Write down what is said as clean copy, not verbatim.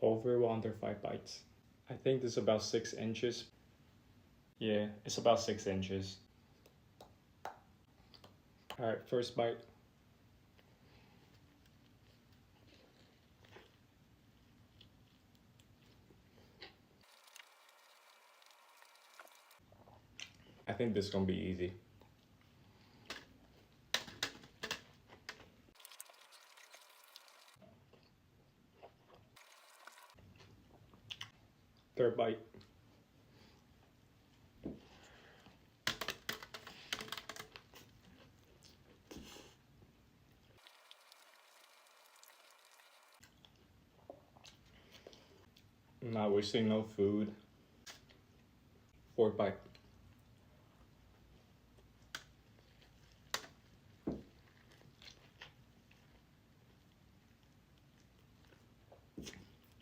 Over or under 5 bites? I think this is about 6 inches. Yeah, it's about 6 inches. Alright, first bite. I think this is gonna be easy. Third bite. I'm not wasting no food. Fourth bite.